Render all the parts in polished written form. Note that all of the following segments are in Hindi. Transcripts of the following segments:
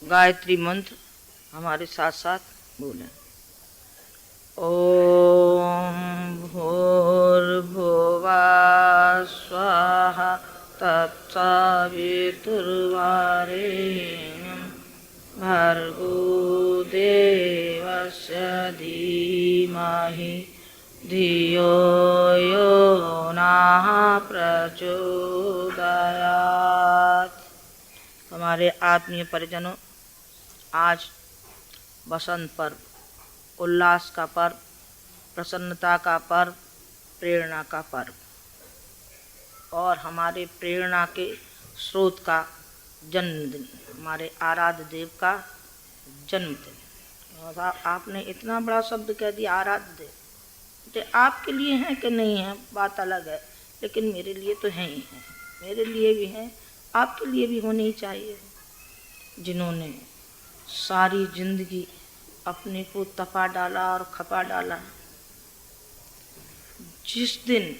गायत्री मंत्र हमारे साथ साथ बोलें। ओम भूर्भुवः स्वाहा तत्सवितुर्वरेण्यं भर्गो देवस्य धीमहि धियो यो नः प्रचोदयात्। हमारे आत्मीय परिजनों, आज बसंत पर्व, उल्लास का पर्व, प्रसन्नता का पर्व, प्रेरणा का पर्व और हमारे प्रेरणा के स्रोत का जन्मदिन, हमारे आराध्य देव का जन्मदिन। और आपने इतना बड़ा शब्द कह दिया आराध्य देव, तो आपके लिए हैं कि नहीं है बात अलग है, लेकिन मेरे लिए तो हैं ही हैं, मेरे लिए भी हैं, आपके लिए भी होने ही चाहिए। जिन्होंने सारी जिंदगी अपने को तपा डाला और खपा डाला, जिस दिन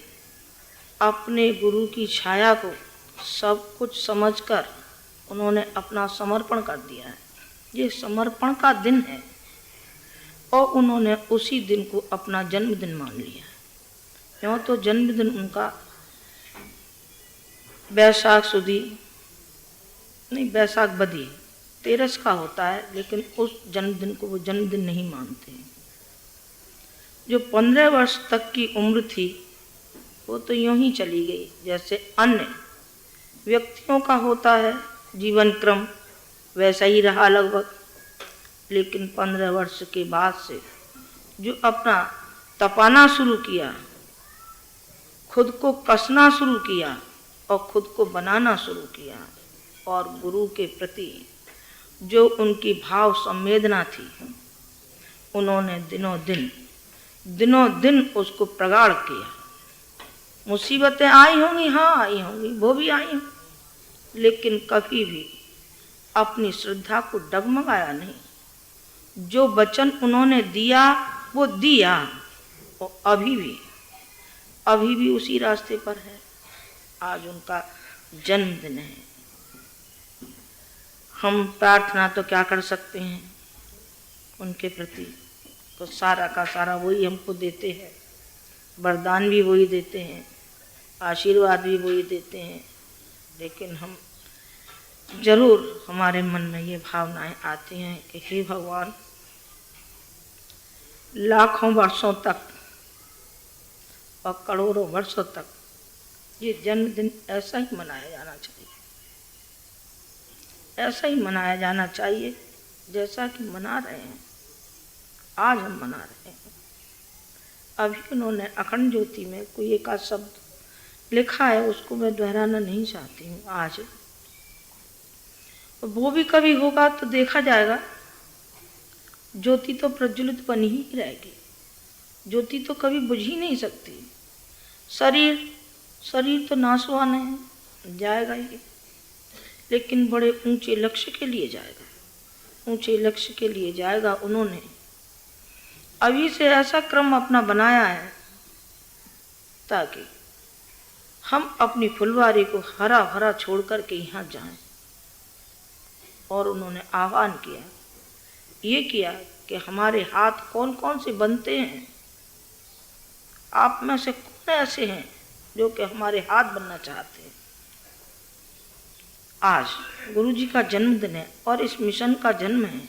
अपने गुरु की छाया को सब कुछ समझकर उन्होंने अपना समर्पण कर दिया है, ये समर्पण का दिन है और उन्होंने उसी दिन को अपना जन्मदिन मान लिया है। क्यों? तो जन्मदिन उनका बैसाख सुदी नहीं, बैसाख बदी तेरस का होता है, लेकिन उस जन्मदिन को वो जन्मदिन नहीं मानते। जो 15 वर्ष तक की उम्र थी वो तो यूं ही चली गई, जैसे अन्य व्यक्तियों का होता है जीवन क्रम, वैसा ही रहा लगभग। लेकिन 15 वर्ष के बाद से जो अपना तपाना शुरू किया, खुद को कसना शुरू किया और खुद को बनाना शुरू किया, और गुरु के प्रति जो उनकी भाव संवेदना थी, उन्होंने दिनों दिन उसको प्रगाढ़ किया। मुसीबतें आई होंगी, हाँ आई होंगी, वो भी आई होंगी, लेकिन कभी भी अपनी श्रद्धा को डगमगाया नहीं। जो वचन उन्होंने दिया वो दिया, और अभी भी उसी रास्ते पर है। आज उनका जन्मदिन है। हम प्रार्थना तो क्या कर सकते हैं उनके प्रति, तो सारा का सारा वही हमको देते हैं, वरदान भी वही देते हैं, आशीर्वाद भी वही देते हैं। लेकिन हम जरूर, हमारे मन में ये भावनाएं आती हैं कि हे भगवान, लाखों वर्षों तक और करोड़ों वर्षों तक ये जन्मदिन ऐसा ही मनाया जाना चाहिए, ऐसा ही मनाया जाना चाहिए जैसा कि मना रहे हैं। आज हम मना रहे हैं। अभी उन्होंने अखंड ज्योति में कोई एक आध शब्द लिखा है, उसको मैं दोहराना नहीं चाहती हूँ आज। वो भी कभी होगा तो देखा जाएगा। ज्योति तो प्रज्वलित बनी ही रहेगी, ज्योति तो कभी बुझ ही नहीं सकती। शरीर तो नाशवान है, जाएगा ही, लेकिन बड़े ऊंचे लक्ष्य के लिए जाएगा, ऊंचे लक्ष्य के लिए जाएगा। उन्होंने अभी से ऐसा क्रम अपना बनाया है ताकि हम अपनी फुलवारी को हरा भरा छोड़ करके यहाँ जाएं। और उन्होंने आह्वान किया, ये किया कि हमारे हाथ कौन कौन से बनते हैं, आप में से कौन ऐसे हैं जो कि हमारे हाथ बनना चाहते हैं। आज गुरु जी का जन्मदिन है और इस मिशन का जन्म है।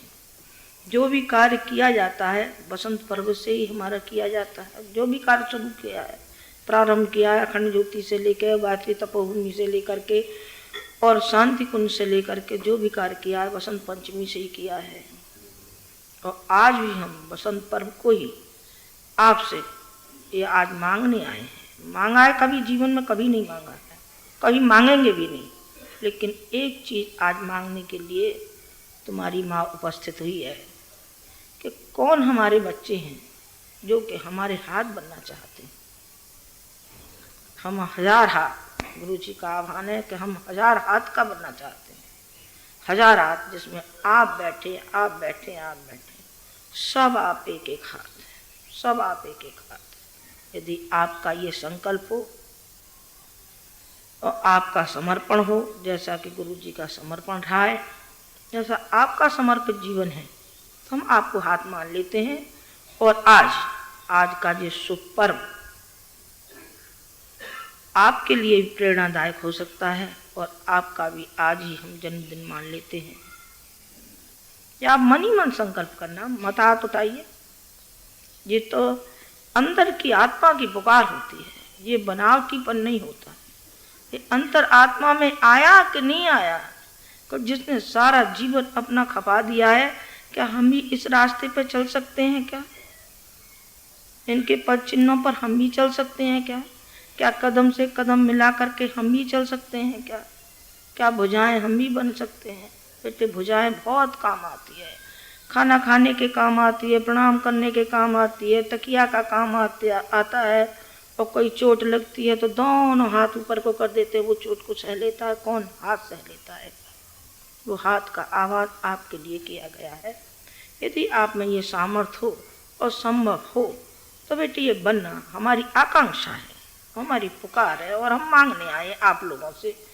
जो भी कार्य किया जाता है बसंत पर्व से ही हमारा किया जाता है। जो भी कार्य शुरू किया है, प्रारंभ किया है अखंड ज्योति से लेकर, गायत्री तपोभूमि से लेकर के और शांति कुंज से लेकर के, जो भी कार्य किया है बसंत पंचमी से ही किया है। और आज भी हम बसंत पर्व को ही आपसे ये आज मांगने आए हैं। मांगा है कभी जीवन में, कभी नहीं मांगा है, कभी मांगेंगे भी नहीं। लेकिन एक चीज़ आज मांगने के लिए तुम्हारी माँ उपस्थित हुई है कि कौन हमारे बच्चे हैं जो कि हमारे हाथ बनना चाहते हैं। हम 1000 हाथ, गुरु जी का आह्वान है कि हम 1000 हाथ का बनना चाहते हैं। 1000 हाथ जिसमें आप बैठे, सब आप एक एक हाथ है, सब आप एक एक हाथ। यदि आपका ये संकल्प हो और आपका समर्पण हो, जैसा कि गुरु जी का समर्पण रहा है, जैसा आपका समर्पित जीवन है, हम आपको हाथ मान लेते हैं। और आज का ये शुभ पर्व आपके लिए भी प्रेरणादायक हो सकता है, और आपका भी आज ही हम जन्मदिन मान लेते हैं। या आप मन ही मन संकल्प करना, मत हाथ उठाइए। ये तो अंदर की आत्मा की पुकार होती है, ये बनावटीपन नहीं होता। ये अंतर आत्मा में आया कि नहीं आया, तो जिसने सारा जीवन अपना खपा दिया है, क्या हम भी इस रास्ते पर चल सकते हैं? क्या इनके पद चिन्हों पर हम भी चल सकते हैं? क्या कदम से कदम मिला करके हम भी चल सकते हैं? क्या भुजाएं हम भी बन सकते हैं? बेटे, भुजाएं बहुत काम आती है, खाना खाने के काम आती है, प्रणाम करने के काम आती है, तकिया का काम आता है। और कोई चोट लगती है तो दोनों हाथ ऊपर को कर देते हैं, वो चोट को सह लेता है। कौन हाथ सह लेता है? वो हाथ का आवाज़ आपके लिए किया गया है। यदि आप में ये सामर्थ्य हो और संभव हो तो बेटे ये बनना हमारी आकांक्षा है, हमारी पुकार है, और हम मांगने आए आप लोगों से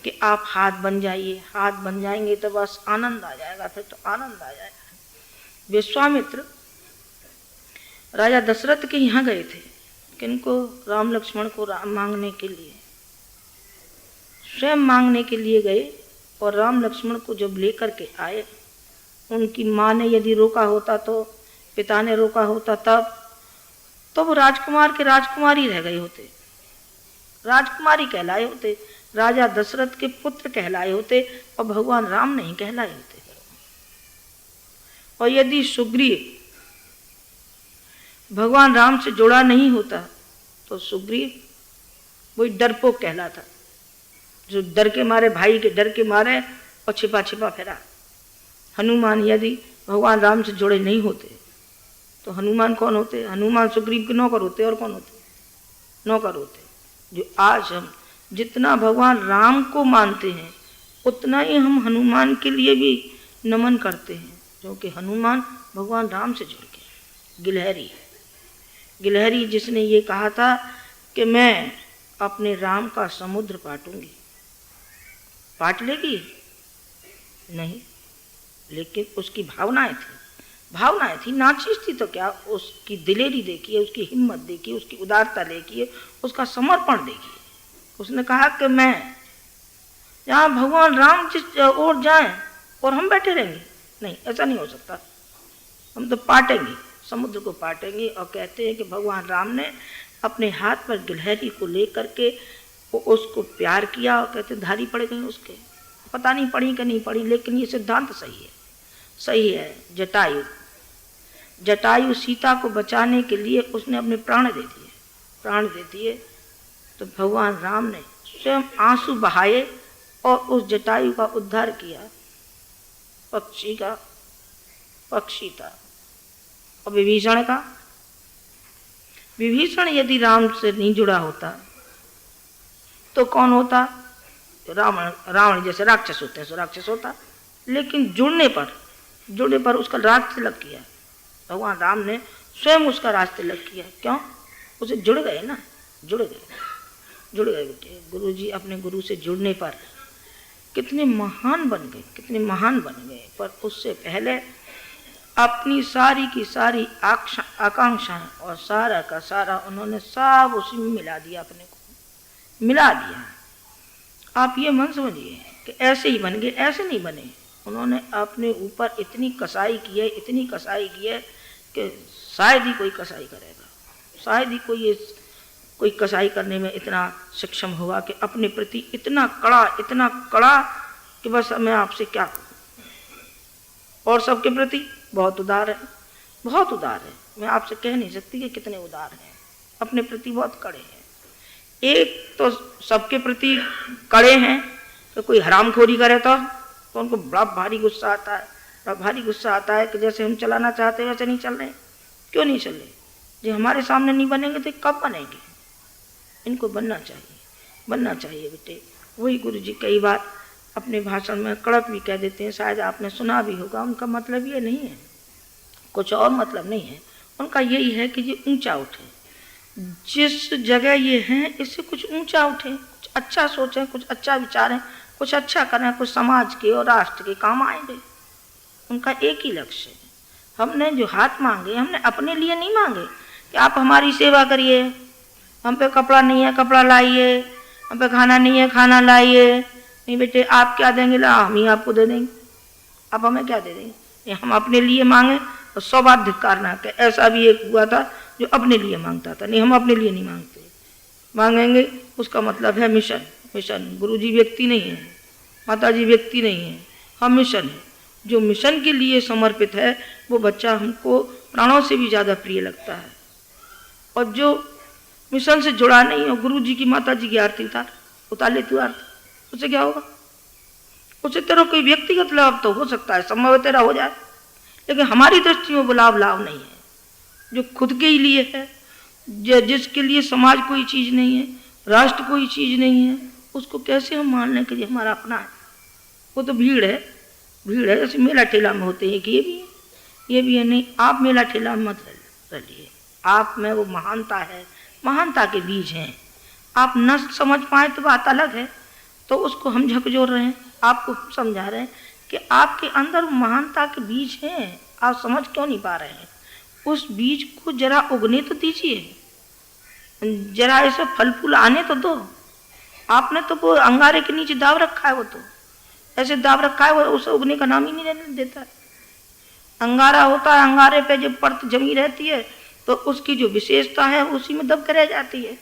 कि आप हाथ बन जाइए। हाथ बन जाएंगे तो बस आनंद आ जाएगा, फिर तो आनंद आ जाएगा। विश्वामित्र राजा दशरथ के यहाँ गए थे, किनको? राम लक्ष्मण को मांगने के लिए, स्वयं मांगने के लिए गए। और राम लक्ष्मण को जब लेकर के आए, उनकी माँ ने यदि रोका होता, तो पिता ने रोका होता, तब तो वो राजकुमार के राजकुमारी रह गए होते, राजकुमारी कहलाए होते, राजा दशरथ के पुत्र कहलाए होते, और भगवान राम नहीं कहलाए होते। और यदि सुग्रीव भगवान राम से जुड़ा नहीं होता तो सुग्रीव वही डरपोक कहलाता, जो डर के मारे, भाई के डर के मारे और छिपा छिपा फिरा। हनुमान यदि भगवान राम से जुड़े नहीं होते तो हनुमान कौन होते? हनुमान सुग्रीव के नौकर होते। और कौन होते? नौकर होते। जो आज हम जितना भगवान राम को मानते हैं, उतना ही हम हनुमान के लिए भी नमन करते हैं, क्योंकि हनुमान भगवान राम से जुड़ गए। गिलहरी जिसने ये कहा था कि मैं अपने राम का समुद्र पाटूंगी, पाट लेगी? नहीं, लेकिन उसकी भावनाएं थी, नाचीज थी तो क्या, उसकी दिलेरी देखिए, उसकी हिम्मत देखिए, उसकी उदारता देखिए, उसका समर्पण देखिए। उसने कहा कि मैं जहाँ भगवान राम जिस ओर जाएं और हम बैठे रहेंगे, नहीं, ऐसा नहीं हो सकता। हम तो पाटेंगे, समुद्र को पाटेंगे। और कहते हैं कि भगवान राम ने अपने हाथ पर गिलहरी को लेकर के वो उसको प्यार किया, और कहते धारी पड़ गई उसके, पता नहीं पड़ी कि नहीं पड़ी, लेकिन ये सिद्धांत सही है। जटायु सीता को बचाने के लिए उसने अपने प्राण दे दिए। तो भगवान राम ने स्वयं आंसू बहाए और उस जटायु का उद्धार किया। पक्षी था। और विभीषण यदि राम से नहीं जुड़ा होता तो कौन होता? रावण जैसे राक्षस होते हैं, सो राक्षस होता। लेकिन जुड़ने पर उसका राज तिलक किया। भगवान राम ने स्वयं उसका राज तिलक किया। क्यों? उसे जुड़ गए बेटे। गुरु जी अपने गुरु से जुड़ने पर कितने महान बन गए, पर उससे पहले अपनी सारी की सारी आकांक्षाएं और सारा का सारा उन्होंने सब उसी में मिला दिया। आप ये मन समझिए कि ऐसे ही बन गए, ऐसे नहीं बने। उन्होंने अपने ऊपर इतनी कसाई की है कि शायद ही कोई कसाई करेगा, शायद ही कोई कसाई करने में इतना सक्षम होगा कि अपने प्रति इतना कड़ा कि बस मैं आपसे क्या कहूँ। और सबके प्रति बहुत उदार है। मैं आपसे कह नहीं सकती कि कितने उदार हैं, अपने प्रति बहुत कड़े हैं। एक तो सबके प्रति कड़े हैं तो कोई हरामखोरी करे तो उनको बड़ा भारी गुस्सा आता है कि जैसे हम चलाना चाहते हैं वैसे नहीं चल रहे। क्यों नहीं चल रहे? जो हमारे सामने नहीं बनेंगे तो कब बनेंगे? इनको बनना चाहिए बेटे। वही गुरु जी कई बार अपने भाषण में कड़क भी कह देते हैं, शायद आपने सुना भी होगा। उनका मतलब ये नहीं है, कुछ और मतलब नहीं है। उनका यही है कि ये ऊंचा उठे, जिस जगह ये हैं इससे कुछ ऊंचा उठे, कुछ अच्छा सोचें, कुछ अच्छा विचारें, कुछ अच्छा करें, कुछ समाज के और राष्ट्र के काम आएंगे। उनका एक ही लक्ष्य है। हमने जो हाथ मांगे हमने अपने लिए नहीं मांगे कि आप हमारी सेवा करिए, हम पे कपड़ा नहीं है कपड़ा लाइए, हम पे खाना नहीं है खाना लाइए। नहीं बेटे, आप क्या देंगे, ला हम ही आपको दे देंगे, आप हमें क्या दे देंगे। ये हम अपने लिए मांगे और 100 बार धिक्कार ना करें। ऐसा भी एक हुआ था जो अपने लिए मांगता था। नहीं, हम अपने लिए नहीं मांगते, मांगेंगे उसका मतलब है मिशन। मिशन, गुरु जी व्यक्ति नहीं है, माता जी व्यक्ति नहीं है, हम मिशन है। जो मिशन के लिए समर्पित है वो बच्चा हमको प्राणों से भी ज़्यादा प्रिय लगता है। और जो मिशन से जुड़ा नहीं है, गुरु जी की माता जी की आरती उतार ले तू आरती, उससे क्या होगा? उससे तेरा कोई व्यक्तिगत लाभ तो हो सकता है, संभव तेरा हो जाए, लेकिन हमारी दृष्टि में वो लाभ नहीं है। जो खुद के ही लिए है, जिसके लिए समाज कोई चीज़ नहीं है, राष्ट्र कोई चीज़ नहीं है, उसको कैसे हम मान लें कि ये हमारा अपना है? वो तो भीड़ है, भीड़ है। जैसे मेला ठेला में होते हैं कि ये भी है ये भी है। नहीं, आप मेला ठेला मत रहिए, आप में वो महानता है, महानता के बीज हैं। आप न समझ पाए तो बात अलग है, तो उसको हम झकझोर रहे हैं, आपको समझा रहे हैं कि आपके अंदर महानता के बीज हैं, आप समझ क्यों नहीं पा रहे हैं? उस बीज को जरा उगने तो दीजिए, जरा ऐसे फल फूल आने तो दो। आपने तो वो अंगारे के नीचे दाव रखा है, वो तो ऐसे दाव रखा है, वो उसे उगने का नाम ही नहीं रहने देता। अंगारा होता है, अंगारे पे जब परत जमी रहती है तो उसकी जो विशेषता है उसी में दब कर रह जाती है,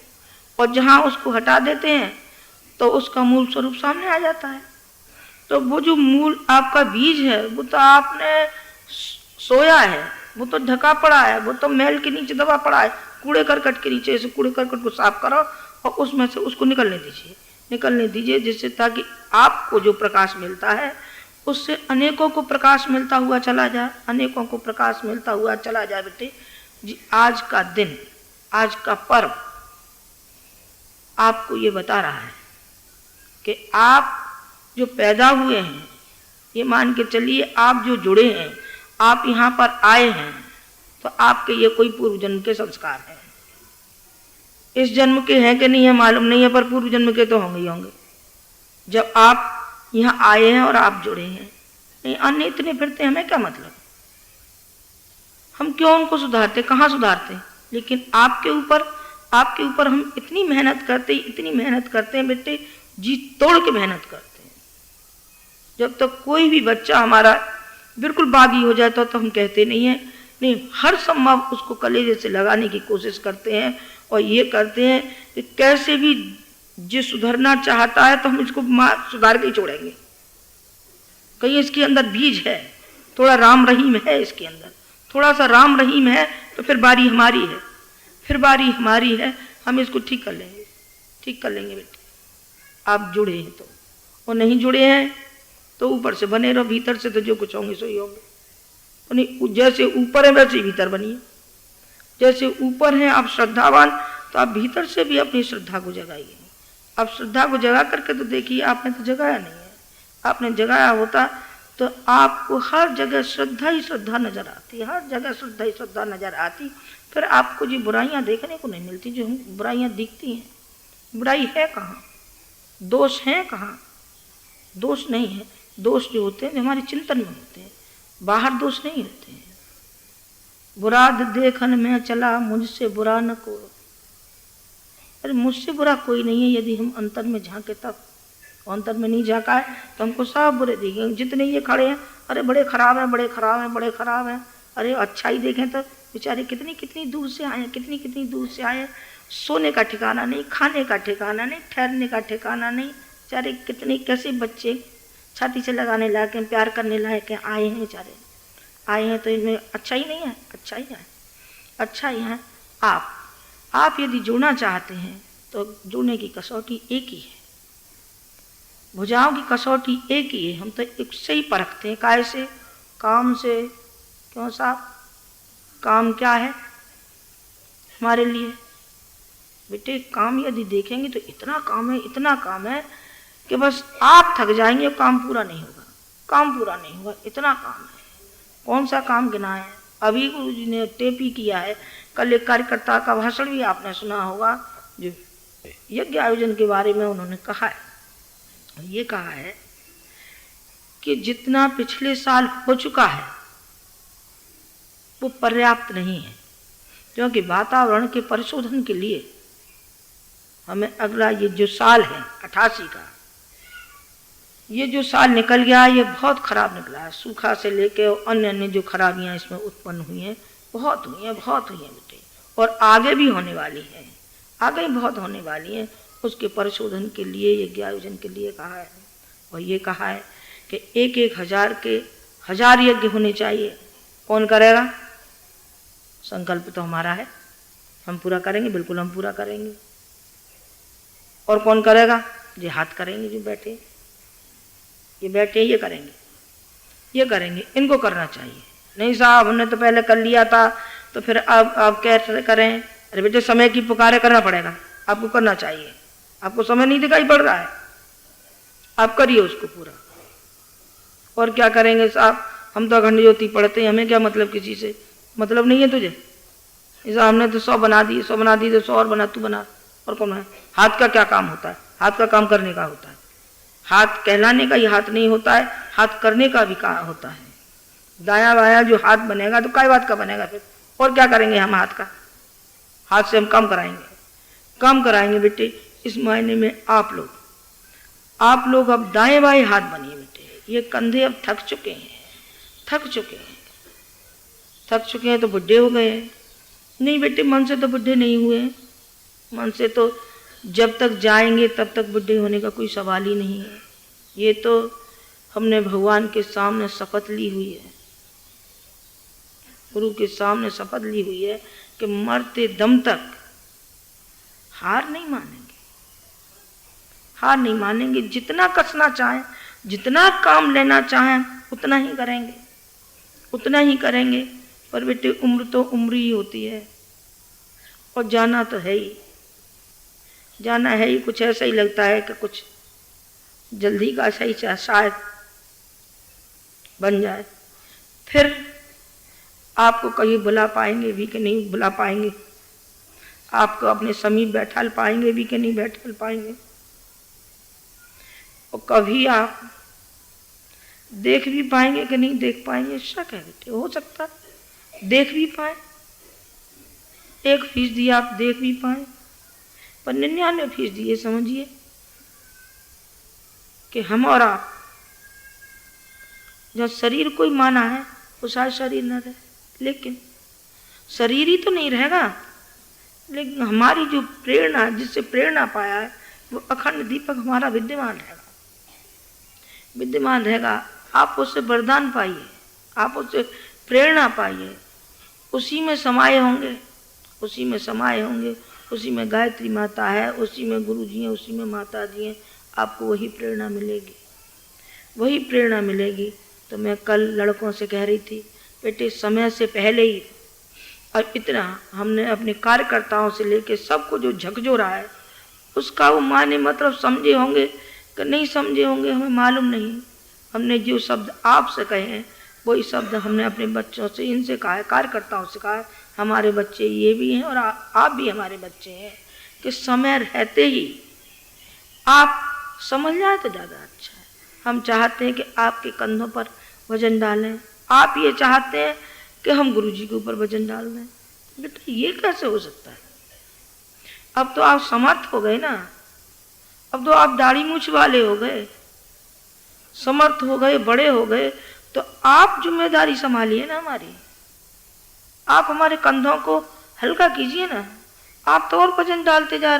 और जहाँ उसको हटा देते हैं तो उसका मूल स्वरूप सामने आ जाता है। तो वो जो मूल आपका बीज है वो तो आपने सोया है, वो तो ढका पड़ा है, वो तो मैल के नीचे दबा पड़ा है, कूड़े करकट के नीचे। ऐसे कूड़े करकट को साफ करो और उसमें से उसको निकलने दीजिए, जिससे ताकि आपको जो प्रकाश मिलता है उससे अनेकों को प्रकाश मिलता हुआ चला जाए, अनेकों को प्रकाश मिलता हुआ चला जाए। बेटे जी, आज का दिन, आज का पर्व आपको ये बता रहा है कि आप जो पैदा हुए हैं, ये मान के चलिए आप जो जुड़े हैं, आप यहाँ पर आए हैं, तो आपके ये कोई पूर्व जन्म के संस्कार हैं। इस जन्म के हैं कि नहीं है मालूम नहीं है, पर पूर्व जन्म के तो होंगे ही होंगे। जब आप यहाँ आए हैं और आप जुड़े हैं, नहीं अन्य इतने फिरते हमें क्या मतलब? हम क्यों उनको सुधारते, कहाँ सुधारते? लेकिन आपके ऊपर हम इतनी मेहनत करते हैं बेटे, जी तोड़ के मेहनत करते हैं। जब तक कोई भी बच्चा हमारा बिल्कुल बागी हो जाता तो हम कहते नहीं है, नहीं, हर संभव उसको कलेजे से लगाने की कोशिश करते हैं और ये करते हैं कि कैसे भी जो सुधरना चाहता है तो हम इसको सुधार के ही छोड़ेंगे। कहीं इसके अंदर बीज है, थोड़ा राम रहीम है इसके अंदर, थोड़ा सा राम रहीम है, तो फिर बारी हमारी है, हम इसको ठीक कर लेंगे बेटे। आप जुड़े हैं तो, और नहीं जुड़े हैं तो ऊपर से बने रहो, भीतर से तो जो कुछ होंगे सो ही होंगे। जैसे ऊपर है वैसे ही भीतर बनिए। जैसे ऊपर हैं आप श्रद्धावान, तो आप भीतर से भी अपनी श्रद्धा को जगाइए। आप श्रद्धा को जगा करके तो देखिए, आपने तो जगाया नहीं है। आपने जगाया होता तो आपको हर जगह श्रद्धा ही श्रद्धा नजर आती, हर जगह श्रद्धा ही श्रद्धा नजर आती। फिर आपको जो बुराइयां देखने को नहीं मिलती, जो बुराइयां दिखती हैं, बुराई है कहाँ, दोष है कहाँ? दोष नहीं है। दोष जो होते हैं जो हमारे चिंतन में होते हैं, बाहर दोष नहीं होते हैं। बुरा देखन में चला मुझसे बुरा न को। अरे मुझसे बुरा कोई नहीं है, यदि हम अंतर में झांके तब। अंतर में नहीं झांका है तो हमको सब बुरे दिखेंगे। जितने ये खड़े हैं, अरे बड़े खराब हैं। अरे अच्छा ही देखें तो बेचारे कितनी दूर से आए हैं, कितनी दूर से आए हैं। सोने का ठिकाना नहीं, खाने का ठिकाना नहीं, ठहरने का ठिकाना नहीं। बेचारे कितने कैसे बच्चे छाती से लगाने लायक हैं, प्यार करने लायक हैं, आए हैं बेचारे, आए हैं तो इनमें अच्छा ही नहीं है, अच्छा ही है। आप यदि जुड़ना चाहते हैं तो जुड़ने की कसौटी एक ही है, भुजाओं की कसौटी एक ही है। हम तो एक से ही परखते हैं, काय से? काम से। क्यों साहब? काम क्या है हमारे लिए? बेटे काम यदि देखेंगे तो इतना काम है कि बस आप थक जाएंगे और काम पूरा नहीं होगा, इतना काम है। कौन सा काम गिना है? अभी गुरु जी ने टेपी किया है, कल एक कार्यकर्ता का भाषण भी आपने सुना होगा, जो यज्ञ आयोजन के बारे में उन्होंने कहा है। ये कहा है कि जितना पिछले साल हो चुका है वो पर्याप्त नहीं है, क्योंकि वातावरण के परिशोधन के लिए हमें अगला ये जो साल है 88 का, ये जो साल निकल गया ये बहुत खराब निकला है। सूखा से लेके अन्य अन्य जो खराबियां इसमें उत्पन्न हुई हैं बहुत हुई हैं बेटे, और आगे भी होने वाली हैं, आगे बहुत होने वाली हैं। उसके परिशोधन के लिए यज्ञायोजन के लिए कहा है, और ये कहा है कि 1,000 के 1000 यज्ञ होने चाहिए। कौन करेगा? संकल्प तो हमारा है, हम पूरा करेंगे, बिल्कुल हम पूरा करेंगे। और कौन करेगा? ये हाथ करेंगे, जो बैठे ये बैठे ये करेंगे, ये करेंगे, इनको करना चाहिए। नहीं साहब हमने तो पहले कर लिया था, तो फिर अब आप कैसे करें? अरे बेटे समय की पुकारे करना पड़ेगा, आपको करना चाहिए। आपको समय नहीं दिखाई पड़ रहा है, आप करिए उसको पूरा। और क्या करेंगे साहब, हम तो अखंड ज्योति पढ़ते हैं, हमें क्या मतलब किसी से? मतलब नहीं है तुझे? ऐसा हमने तो 100 बना दी, 100 बना दी तो 100 और बना, तू बना। और कौन है? हाथ का क्या काम होता है? हाथ का काम करने का होता है। हाथ कहलाने का ही हाथ नहीं होता है, हाथ करने का भी काम होता है। दाया बाया जो हाथ बनेगा तो काय बात का बनेगा फिर? और क्या करेंगे हम हाथ का? हाथ से हम काम कराएंगे बेटे। इस मायने में आप लोग अब दाएं बाएं हाथ बनिए बेटे। ये कंधे अब थक चुके हैं तो बुढ़े हो गए हैं। नहीं बेटे, मन से तो बुढ़े नहीं हुए, मन से तो जब तक जाएंगे तब तक बुढ़े होने का कोई सवाल ही नहीं है। ये तो हमने भगवान के सामने शपथ ली हुई है, गुरु के सामने शपथ ली हुई है कि मरते दम तक हार नहीं मानेंगे। जितना कसना चाहें, जितना काम लेना चाहें, उतना ही करेंगे। पर बेटे उम्र तो उम्र ही होती है, और जाना तो है ही। कुछ ऐसा ही लगता है कि कुछ जल्दी का सही शायद बन जाए। फिर आपको कहीं बुला पाएंगे भी कि नहीं बुला पाएंगे, आपको अपने समीप बैठा पाएंगे भी कि नहीं बैठा पाएंगे, और कभी आप देख भी पाएंगे कि नहीं देख पाएंगे। शक है बेटे, हो सकता है देख भी पाए, 1% आप देख भी पाए, पर 99% ये समझिए कि हम और आप जब शरीर कोई माना है वो शायद शरीर न रहे, लेकिन शरीर ही तो नहीं रहेगा, लेकिन हमारी जो प्रेरणा, जिससे प्रेरणा पाया है, वो अखंड दीपक हमारा विद्यमान रहेगा। आप उससे वरदान पाइए, आप उससे प्रेरणा पाइए, उसी में समाये होंगे। उसी में गायत्री माता है, उसी में गुरु जी हैं, उसी में माता जी हैं। आपको वही प्रेरणा मिलेगी। तो मैं कल लड़कों से कह रही थी, बेटे समय से पहले ही, और इतना हमने अपने कार्यकर्ताओं से लेके सबको जो झकझोरा है, उसका वो माने मतलब समझे होंगे कि नहीं समझे होंगे, हमें मालूम नहीं। हमने जो शब्द आपसे कहे हैं वही शब्द हमने अपने बच्चों से, इनसे कहा है, कार्यकर्ताओं से कहा है। हमारे बच्चे ये भी हैं और आप भी हमारे बच्चे हैं, कि समय रहते ही आप समझ जाए तो ज़्यादा अच्छा है। हम चाहते हैं कि आपके कंधों पर वजन डालें, आप ये चाहते हैं कि हम गुरु जी के ऊपर वजन डाल दें। बेटा ये कैसे हो सकता है? अब तो आप समर्थ हो गए ना, अब तो आप दाढ़ी मूछ वाले हो गए, समर्थ हो गए, बड़े हो गए, तो आप जिम्मेदारी संभालिए ना हमारी। आप हमारे कंधों को हल्का कीजिए ना। आप तो और वजन डालते जा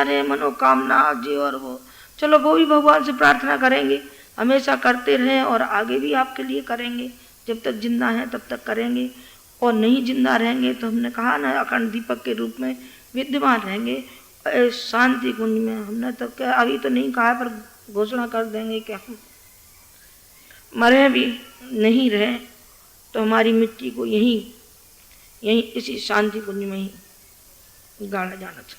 रहे हैं, मनोकामना जी और वो। चलो वो भी भगवान से प्रार्थना करेंगे, हमेशा करते रहें, और आगे भी आपके लिए करेंगे। जब तक जिंदा हैं तब तक करेंगे, और नहीं जिंदा रहेंगे तो हमने कहा ना अखंड दीपक के रूप में विद्यमान रहेंगे शांति कुंज में। हमने तो क्या अभी तो नहीं कहा, पर घोषणा कर देंगे कि हम मरे भी नहीं रहे तो हमारी मिट्टी को यहीं इसी शांति कुंज में ही गाड़ा जाना चाहिए,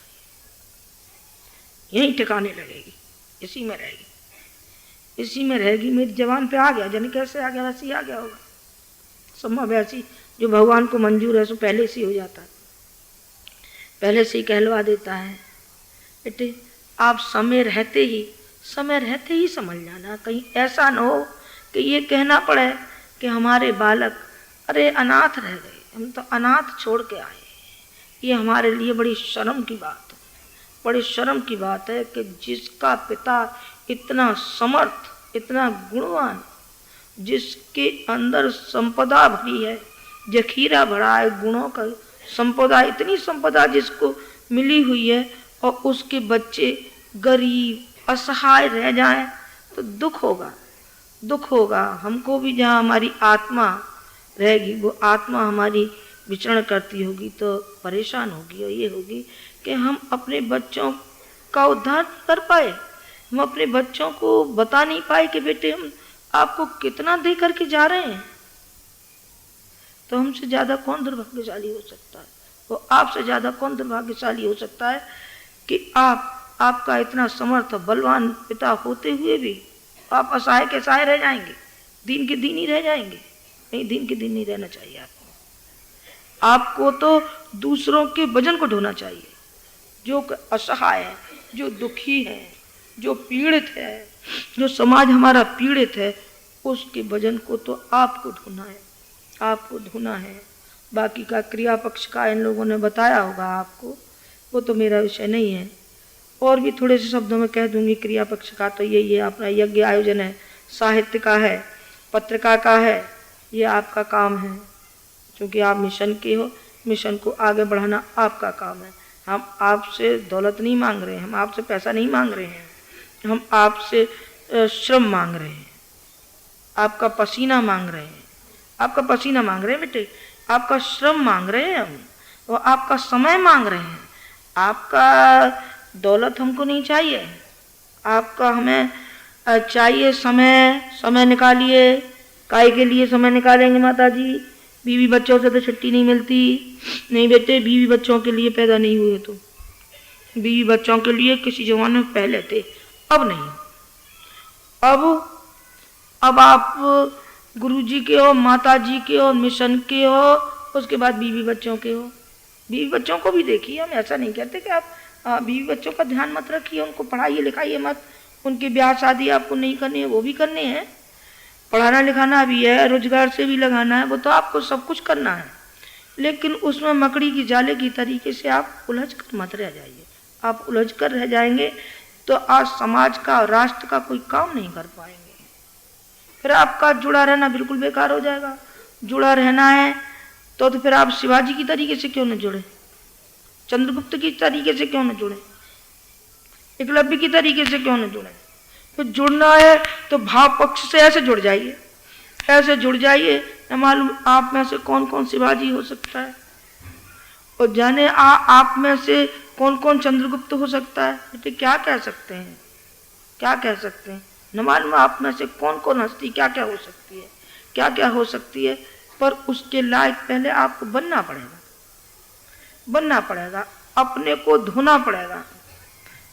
यहीं ठिकाने लगेगी, इसी में रहेगी। मेरी जवान पे आ गया, जन कैसे आ गया वैसे ही आ गया होगा, संभव ऐसी जो भगवान को मंजूर है सो पहले से ही हो जाता है, पहले से ही कहलवा देता है। बेटे आप समय रहते ही समझ जाना। कहीं ऐसा न हो कि ये कहना पड़े कि हमारे बालक अरे अनाथ रह गए, हम तो अनाथ छोड़ के आए। ये हमारे लिए बड़ी शर्म की बात है, बड़ी शर्म की बात है कि जिसका पिता इतना समर्थ, इतना गुणवान, जिसके अंदर संपदा भरी है, जखीरा भरा है गुणों का, संपदा, इतनी संपदा जिसको मिली हुई है, और उसके बच्चे गरीब असहाय रह जाएं तो दुख होगा, दुख होगा। हमको भी जहाँ हमारी आत्मा रहेगी, वो आत्मा हमारी विचरण करती होगी तो परेशान होगी, और ये होगी कि हम अपने बच्चों का उद्धार कर पाए, हम अपने बच्चों को बता नहीं पाए कि बेटे हम आपको कितना दे करके जा रहे हैं। तो हमसे ज़्यादा कौन दुर्भाग्यशाली हो सकता है, वो आपसे ज़्यादा कौन दुर्भाग्यशाली हो सकता है कि आपका इतना समर्थ बलवान पिता होते हुए भी आप असहाय के असहाय रह जाएंगे, दीन के दीन ही रह जाएंगे। नहीं, दीन के दीन नहीं रहना चाहिए आपको। आपको तो दूसरों के वजन को ढोना चाहिए। जो असहाय है, जो दुखी है, जो पीड़ित है, जो समाज हमारा पीड़ित है, उसके वजन को तो आपको ढोना है, आपको ढोना है। बाकी का क्रिया पक्ष का इन लोगों ने बताया होगा आपको, वो तो मेरा विषय नहीं है। और भी थोड़े से शब्दों में कह दूंगी। क्रिया पक्ष का तो यही है, अपना यज्ञ आयोजन है, साहित्य का है, पत्रिका का है, ये आपका काम है। क्योंकि आप मिशन के हो, मिशन को आगे बढ़ाना आपका काम है। हम आपसे दौलत नहीं मांग रहे हैं, हम आपसे पैसा नहीं मांग रहे हैं, हम आपसे श्रम मांग रहे हैं, आपका पसीना मांग रहे हैं, आपका पसीना मांग रहे हैं बेटे, आपका श्रम मांग रहे हैं हम, और आपका समय मांग रहे हैं। आपका दौलत हमको नहीं चाहिए, आपका हमें चाहिए समय। समय निकालिए, काय के लिए समय निकालेंगे माता जी? बीवी बच्चों से तो छुट्टी नहीं मिलती। नहीं बेटे, बीवी बच्चों के लिए पैदा नहीं हुए तो, बीवी बच्चों के लिए किसी जमाने में पहले थे, अब नहीं। अब आप गुरुजी के हो, माता जी के हो, मिशन के हो, उसके बाद बीवी बच्चों के हो। बीवी बच्चों को भी देखिए, हम ऐसा नहीं कहते कि आप बीवी बच्चों का ध्यान मत रखिए, उनको पढ़ाइए लिखाइए मत, उनके ब्याह शादी आपको नहीं करनी है, वो भी करने हैं, पढ़ाना लिखाना भी है, रोजगार से भी लगाना है, वो तो आपको सब कुछ करना है। लेकिन उसमें मकड़ी की जाले की तरीके से आप उलझ कर मत रह जाइए। आप उलझ कर रह जाएंगे तो आज समाज का, राष्ट्र का कोई काम नहीं कर पाएंगे। फिर आपका जुड़ा रहना बिल्कुल बेकार हो जाएगा। जुड़ा रहना है तो फिर आप शिवाजी की तरीके से क्यों न जुड़े, चंद्रगुप्त की तरीके से क्यों न जुड़े, एकलव्य की तरीके से क्यों न जुड़े? तो जुड़ना है तो भाव पक्ष से ऐसे जुड़ जाइए, ऐसे जुड़ जाइए। न मालूम आप में से कौन कौन शिवाजी हो सकता है, और जाने आप में से कौन कौन चंद्रगुप्त हो सकता है। बेटे क्या कह सकते हैं, क्या कह सकते हैं? न मालूम आप में से कौन कौन हस्ती क्या क्या हो सकती है, क्या क्या हो सकती है। पर उसके लायक पहले आपको बनना पड़ेगा, बनना पड़ेगा, अपने को धोना पड़ेगा,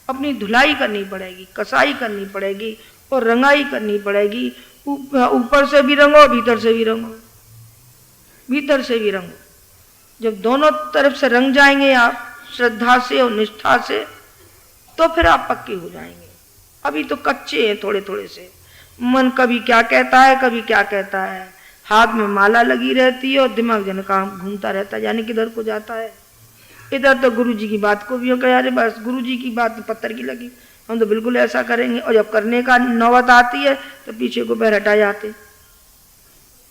अपनी धुलाई करनी पड़ेगी, कसाई करनी पड़ेगी और रंगाई करनी पड़ेगी। ऊपर से भी रंगो, भीतर से भी रंगो, भीतर से भी रंगो। जब दोनों तरफ से रंग जाएंगे आप श्रद्धा से और निष्ठा से, तो फिर आप पक्के हो जाएंगे। अभी तो कच्चे हैं थोड़े थोड़े से, मन कभी क्या कहता है, कभी क्या कहता है, हाथ में माला लगी रहती है और दिमाग जन काम घूमता रहता है, यानी किधर को जाता है। इधर तो गुरुजी की बात को भी हो गया, अरे बस गुरुजी की बात तो पत्थर की लगी, हम तो बिल्कुल ऐसा करेंगे। और जब करने का नौबत आती है तो पीछे को पैर हटा जाते।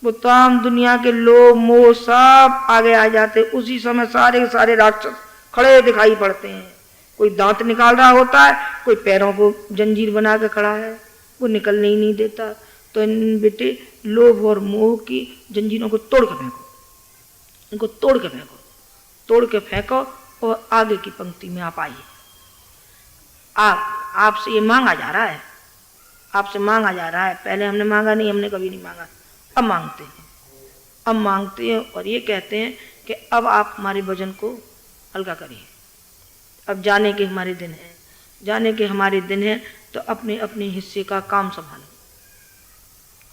वो तमाम दुनिया के लोग मोह सब आगे आ जाते। उसी समय सारे सारे राक्षस खड़े दिखाई पड़ते हैं। कोई दांत निकाल रहा होता है, कोई पैरों को जंजीर बना के खड़ा है, वो निकलने ही नहीं देता। तो इन बेटे लोभ और मोह की जंजीरों को तोड़ के फेंको, इनको तोड़ के फेंको, तोड़ के फेंको और आगे की पंक्ति में आप आइए। आपसे ये मांगा जा रहा है, आपसे मांगा जा रहा है। पहले हमने मांगा नहीं, हमने कभी नहीं मांगा, अब मांगते हैं, अब मांगते हैं। और ये कहते हैं कि अब आप हमारे वजन को हल्का करिए, अब जाने के हमारे दिन हैं, जाने के हमारे दिन हैं, तो अपने अपने हिस्से का काम संभालो,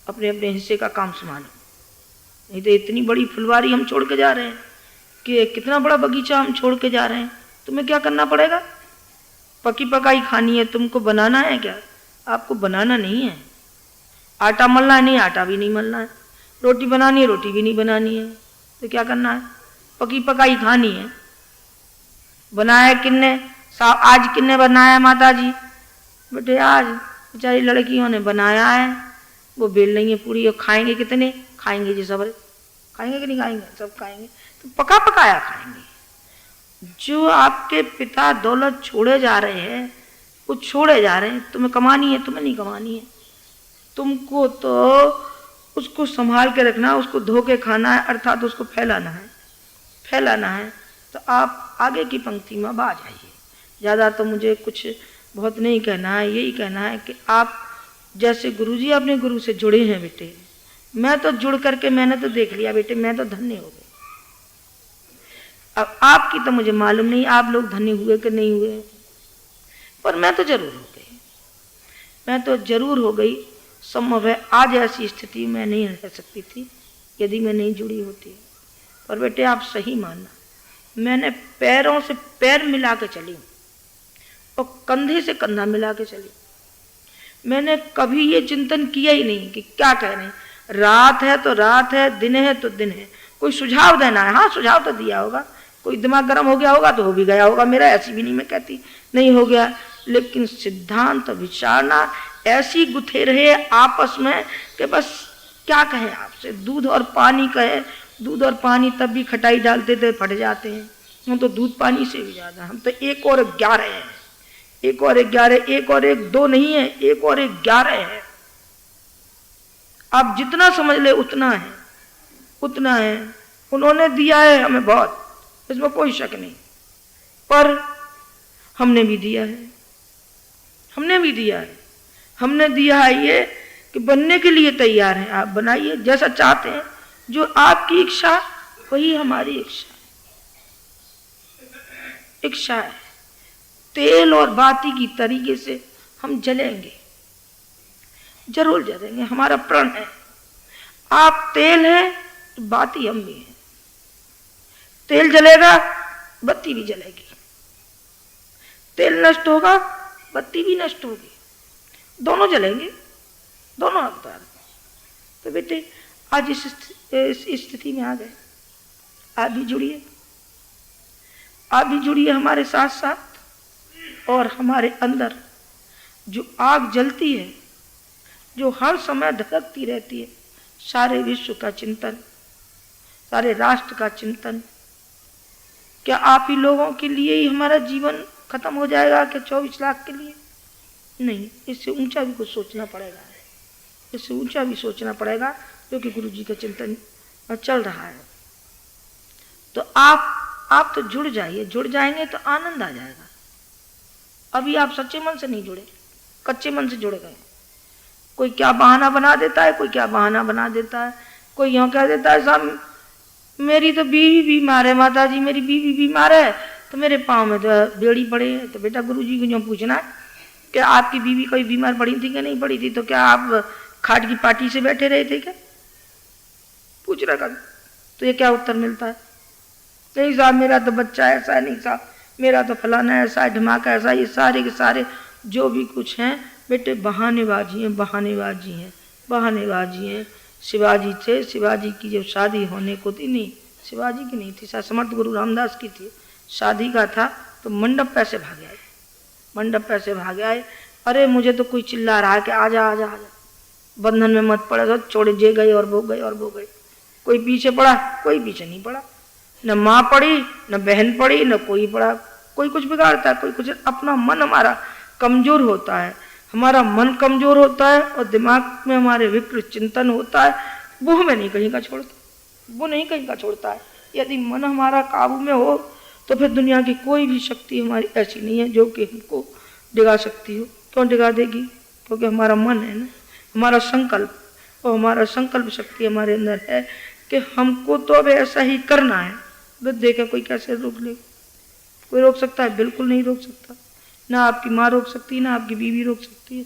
अपने अपने हिस्से का काम संभालो। नहीं तो इतनी बड़ी फुलवारी हम छोड़ के जा रहे हैं, कि कितना बड़ा बगीचा हम छोड़ के जा रहे हैं, तुम्हें क्या करना पड़ेगा? पकी पकाई खानी है, तुमको बनाना है क्या? आपको बनाना नहीं है। आटा मलना है, नहीं आटा भी नहीं मलना है। रोटी बनानी है, रोटी भी नहीं बनानी है। तो क्या करना है? पकी पकाई खानी है। बनाया किन्ने? आज किन्ने बनाया माता जी? बेटे आज बेचारी लड़कियों ने बनाया है। वो बेल रही है पूरी। और खाएंगे कितने? खाएंगे जी सब। खाएंगे कि नहीं खाएंगे? सब खाएंगे। तो पका पकाया खाएंगे। जो आपके पिता दौलत छोड़े जा रहे हैं, वो छोड़े जा रहे हैं। तुम्हें कमानी है, तुम्हें नहीं कमानी है। तुमको तो उसको संभाल के रखना, उसको धो के खाना है, अर्थात उसको फैलाना है। फैलाना है तो आप आगे की पंक्ति में अब आ जाइए। ज़्यादा तो मुझे कुछ बहुत नहीं कहना है। यही कहना है कि आप जैसे गुरुजी अपने गुरु से जुड़े हैं बेटे, मैं तो जुड़ करके मैंने तो देख लिया बेटे, मैं तो धन्य हो गई। अब आपकी तो मुझे मालूम नहीं आप लोग धन्य हुए कि नहीं हुए, पर मैं तो जरूर हो गई। मैं तो जरूर हो गई। संभव है आज ऐसी स्थिति में नहीं रह सकती थी यदि मैं नहीं जुड़ी होती। पर बेटे आप सही मानना, मैंने पैरों से पैर मिला के चली और कंधे से कंधा मिला के चली। मैंने कभी ये चिंतन किया ही नहीं कि क्या कह रहे हैं, रात है तो रात है, दिन है तो दिन है। कोई सुझाव देना है, हाँ सुझाव तो दिया होगा। कोई दिमाग गर्म हो गया होगा तो हो भी गया होगा मेरा, ऐसी भी नहीं मैं कहती नहीं हो गया। लेकिन सिद्धांत विचारना ऐसी गुथे रहे आपस में कि बस क्या कहें आपसे। दूध और पानी कहे, दूध और पानी तब भी खटाई डालते थे फट जाते हैं। हम तो दूध पानी से भी ज्यादा, हम तो 1 और 11 हैं। 1 और 11, 1 और 1 2 नहीं है, 1 और 1 11 है। आप जितना समझ ले उतना है, उतना है। उन्होंने दिया है हमें बहुत, इसमें कोई शक नहीं, पर हमने भी दिया है। हमने भी दिया है। हमने दिया है ये कि बनने के लिए तैयार हैं। आप बनाइए जैसा चाहते हैं। जो आपकी इच्छा वही हमारी इच्छा है। इच्छा है तेल और बाती की तरीके से हम जलेंगे, जरूर जलेंगे। हमारा प्रण है। आप तेल हैं तो बाती हम भी हैं। तेल जलेगा, बत्ती भी जलेगी। तेल नष्ट होगा, बत्ती भी नष्ट होगी। दोनों जलेंगे, दोनों हकदार। तो बेटे आज इस स्थिति में आ गए। आप भी जुड़िए, आप भी जुड़िए हमारे साथ साथ। और हमारे अंदर जो आग जलती है, जो हर समय धड़कती रहती है, सारे विश्व का चिंतन, सारे राष्ट्र का चिंतन। क्या आप ही लोगों के लिए ही हमारा जीवन खत्म हो जाएगा कि 24 लाख के लिए? नहीं, इससे ऊंचा भी कुछ सोचना पड़ेगा। इससे ऊंचा भी सोचना पड़ेगा, क्योंकि गुरु जी का चिंतन चल रहा है। तो आप तो जुड़ जाइए। जुड़ जाएंगे तो आनंद आ जाएगा। अभी आप सच्चे मन से नहीं जुड़े, कच्चे मन से जुड़ गए। कोई क्या बहाना बना देता है, कोई क्या बहाना बना देता है। कोई यूँ कह देता है साहब मेरी तो बीवी बीमार है, माता जी मेरी बीवी बीमार है तो मेरे पाँव में तो बेड़ी पड़े है। तो बेटा गुरु जी को यूँ पूछना कि आपकी बीवी कोई बीमार पड़ी थी कि नहीं पड़ी थी? तो क्या आप खाट की पार्टी से बैठे रहे थे क्या? पूछ रहा कर। तो ये क्या उत्तर मिलता है? नहीं साहब मेरा तो बच्चा ऐसा है, नहीं साहब मेरा तो फलाना ऐसा है, धमाका ऐसा। ये सारे के सारे जो भी कुछ हैं बेटे बहानेबाजी हैं, बहानेबाजी हैं, बहानेबाजी हैं। शिवाजी थे, शिवाजी की जब शादी होने को थी, नहीं शिवाजी की नहीं थी, समर्थ गुरु रामदास की थी। शादी का था तो मंडप पैसे भाग आए, मंडप पैसे भाग आए। अरे मुझे तो कोई चिल्ला रहा है कि आजा आजा आजा, बंधन में मत पड़े। तो छोड़े जे गए और वो गए और वो गए। कोई पीछे पड़ा, कोई पीछे नहीं पड़ा। न माँ पड़ी, न बहन पड़ी, न कोई पड़ा। कोई कुछ बिगाड़ता है, कोई कुछ। अपना मन हमारा कमजोर होता है, हमारा मन कमजोर होता है और दिमाग में हमारे विकृत चिंतन होता है। वो हमें नहीं कहीं का छोड़ता, वो नहीं कहीं का छोड़ता है। यदि मन हमारा काबू में हो तो फिर दुनिया की कोई भी शक्ति हमारी ऐसी नहीं है जो कि हमको डिगा सकती हो। क्यों डिगा देगी? क्योंकि हमारा मन है ना, हमारा संकल्प। और हमारा संकल्प शक्ति हमारे अंदर है कि हमको तो अब ऐसा ही करना है। बस देखा कोई कैसे रोक ले? कोई रोक सकता है? बिल्कुल नहीं रोक सकता। ना आपकी माँ रोक सकती है, ना आपकी बीवी रोक सकती है।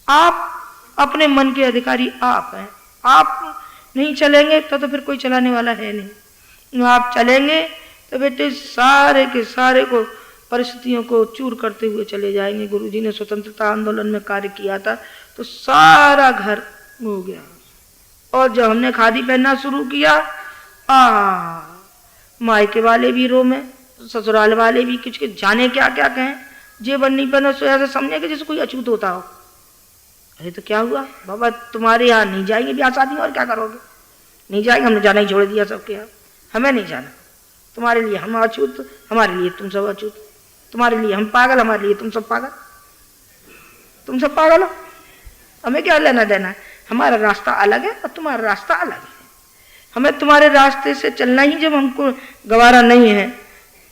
आप अपने मन के अधिकारी आप हैं। आप नहीं चलेंगे तो फिर कोई चलाने वाला है नहीं। आप चलेंगे तो बेटे सारे के सारे को परिस्थितियों को चूर करते हुए चले जाएंगे। गुरुजी ने स्वतंत्रता आंदोलन में कार्य किया था तो सारा घर हो गया, और जब हमने खादी पहनना शुरू किया, मायके वाले भी रो में, ससुराल वाले भी कुछ जाने क्या क्या कहें, जेवर नहीं पहनो सो ऐसे समझे कि जैसे कोई अछूत होता हो। अरे तो क्या हुआ बाबा, तुम्हारे यहाँ नहीं जाएंगे ब्याह शादी, और क्या करोगे? नहीं जाएंगे, हमने जाना ही छोड़ दिया सबके यहाँ, हमें नहीं जाना। तुम्हारे लिए हम अछूत, हमारे लिए तुम सब अछूत, तुम्हारे लिए हम पागल, हमारे लिए तुम सब पागल, तुम सब पागल हो, हमें क्या लेना देना है? हमारा रास्ता अलग है और तुम्हारा रास्ता अलग है। हमें तुम्हारे रास्ते से चलना ही जब हमको गवारा नहीं है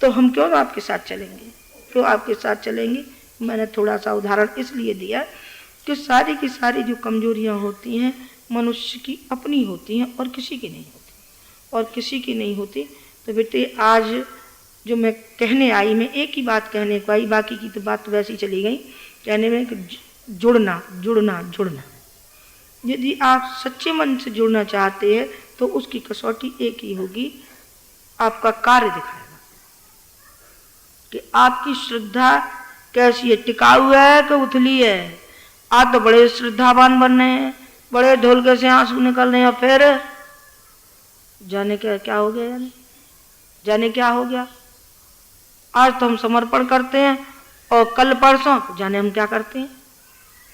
तो हम क्यों आपके साथ चलेंगे, क्यों आपके साथ चलेंगे? मैंने थोड़ा सा उदाहरण इसलिए दिया कि सारी की सारी जो कमजोरियां होती हैं मनुष्य की अपनी होती हैं और किसी की नहीं होती, और किसी की नहीं होती। तो बेटे आज जो मैं कहने आई, मैं एक ही बात कहने को आई, बाकी की तो बात तो वैसी चली गई कहने में कि जुड़ना जुड़ना जुड़ना। यदि आप सच्चे मन से जुड़ना चाहते हैं तो उसकी कसौटी एक ही होगी, आपका कार्य दिखाएगा कि आपकी श्रद्धा कैसी है, टिकाऊ है कि उथली है। आज तो बड़े श्रद्धावान बन रहे हैं, बड़े ढोलके से आंसू निकल रहे हैं, और फिर जाने क्या हो गया, जाने क्या हो गया। आज तो हम समर्पण करते हैं और कल परसों जाने हम क्या करते हैं।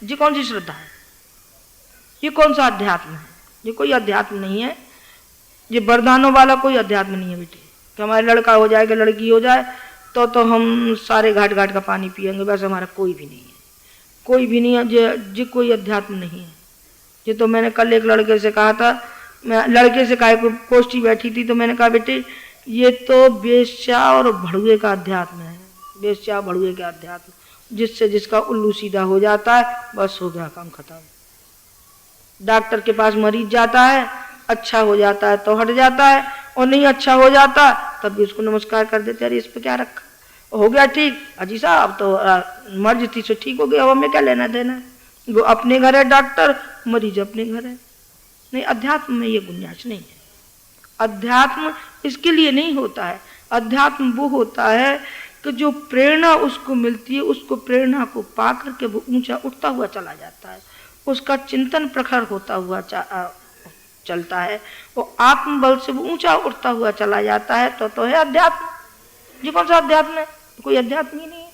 ये कौन सी श्रद्धा है, ये कौन सा अध्यात्म है? ये कोई अध्यात्म नहीं है, ये वरदानों वाला कोई अध्यात्म नहीं है बेटे कि हमारा लड़का हो जाए कि लड़की हो जाए तो हम सारे घाट घाट का पानी पिएंगे, वैसे हमारा कोई भी नहीं है, कोई भी नहीं है। ये कोई अध्यात्म नहीं है। ये तो मैंने कल एक लड़के से कहा था, मैं लड़के से कहा, कोई गोष्ठी बैठी थी तो मैंने कहा बेटे ये तो बेश्या और भड़ुए का अध्यात्म है, बेश्या भड़ुए का अध्यात्म, जिससे जिसका उल्लू सीधा हो जाता है बस हो गया काम खत्म। डॉक्टर के पास मरीज जाता है, अच्छा हो जाता है तो हट जाता है, और नहीं अच्छा हो जाता तब भी उसको नमस्कार कर देते, अरे इस पे क्या रखा, हो गया ठीक, अजी साहब तो मर्ज थी सो ठीक हो गया, अब हमें क्या लेना देना है। वो अपने घर है डॉक्टर, मरीज अपने घर है। नहीं, अध्यात्म में ये गुंजाइश नहीं है। अध्यात्म इसके लिए नहीं होता है, अध्यात्म वो होता है कि जो प्रेरणा उसको मिलती है, उसको प्रेरणा को पा करके वो ऊंचा उठता हुआ चला जाता है, उसका चिंतन प्रखर होता हुआ चलता है, वो आत्मबल से वो ऊंचा उठता हुआ चला जाता है, तो है अध्यात्म। ये कौन सा अध्यात्म है? कोई अध्यात्म ही नहीं है,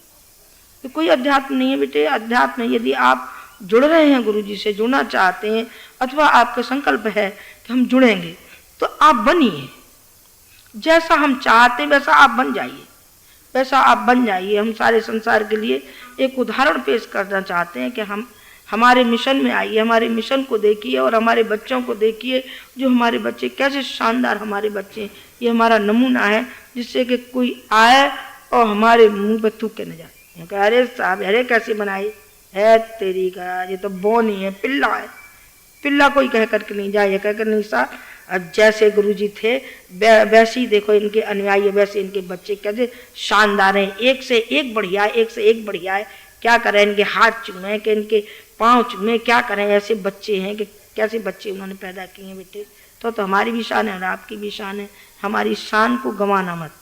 तो कोई अध्यात्म नहीं है बेटे। अध्यात्म है यदि आप जुड़ रहे हैं, गुरु जी से जुड़ना चाहते हैं, अथवा आपका संकल्प है कि हम जुड़ेंगे, तो आप बनिए, जैसा हम चाहते हैं वैसा आप बन जाइए, वैसा आप बन जाइए। हम सारे संसार के लिए एक उदाहरण पेश करना चाहते हैं कि हम हमारे मिशन में आइए, हमारे मिशन को देखिए और हमारे बच्चों को देखिए, जो हमारे बच्चे कैसे शानदार हमारे बच्चे, ये हमारा नमूना है, जिससे कि कोई आए और हमारे मुंह पे थूक के न जाए, अरे साहब अरे कैसे बनाई है तेरी का, ये तो बोनी है, पिल्ला है, पिल्ला कोई कह करके नहीं जाए, ये कह कर नहीं सा। जैसे गुरुजी थे वैसे ही देखो इनके अनुयायी, वैसे इनके बच्चे कैसे शानदार हैं, एक से एक बढ़िया है, एक से एक बढ़िया है। क्या करें, इनके हाथ चूमे कि इनके पाँव चूमे, क्या करें, ऐसे बच्चे हैं कि कैसे बच्चे उन्होंने पैदा किए हैं बेटे। तो हमारी भी शान है और आपकी भी शान है। हमारी शान को गंवाना मत,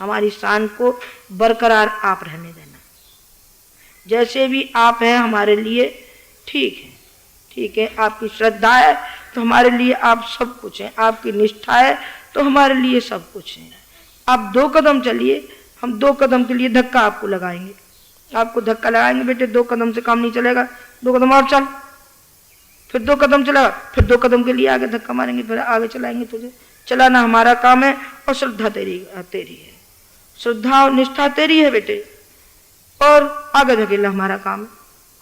हमारी शान को बरकरार आप रहने देना। जैसे भी आप हैं हमारे लिए ठीक है, ठीक है। आपकी श्रद्धा है तो हमारे लिए आप सब कुछ हैं, आपकी निष्ठा है तो हमारे लिए सब कुछ है। आप 2 कदम चलिए, हम 2 कदम के लिए धक्का आपको लगाएंगे, आपको धक्का लगाएंगे बेटे। 2 कदम से काम नहीं चलेगा, 2 कदम और चल, फिर 2 कदम चला, फिर 2 कदम के लिए आगे धक्का मारेंगे, फिर आगे चलाएंगे। तुझे चलाना हमारा काम है और श्रद्धा तेरी है, श्रद्धा और निष्ठा तेरी है बेटे, और आगे धकेलना हमारा काम है,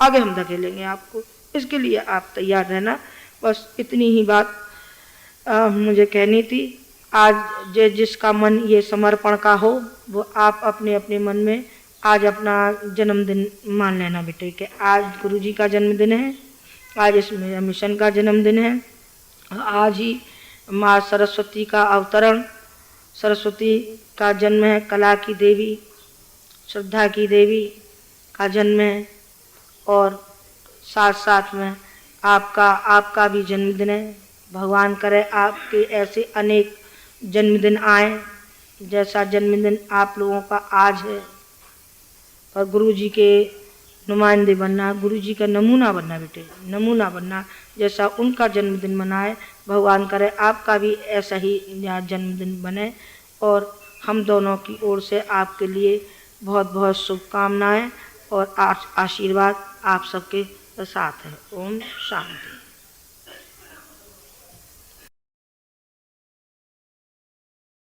आगे हम धकेलेंगे आपको। इसके लिए आप तैयार रहना। बस इतनी ही बात मुझे कहनी थी। आज जिसका मन ये समर्पण का हो वो आप अपने अपने मन में आज अपना जन्मदिन मान लेना बेटे कि आज गुरुजी का जन्मदिन है, आज इस मिशन का जन्मदिन है, आज ही माँ सरस्वती का अवतरण, सरस्वती का जन्म है, कला की देवी, श्रद्धा की देवी का जन्म है, और साथ साथ में आपका भी जन्मदिन है। भगवान करे आपके ऐसे अनेक जन्मदिन आए, जैसा जन्मदिन आप लोगों का आज है पर गुरु जी के नुमाइंदे बनना, गुरु जी का नमूना बनना बेटे, नमूना बनना। जैसा उनका जन्मदिन मनाए, भगवान करे आपका भी ऐसा ही जन्मदिन बने। और हम दोनों की ओर से आपके लिए बहुत बहुत शुभकामनाएं और आशीर्वाद आप सबके साथ है। ओम शांति।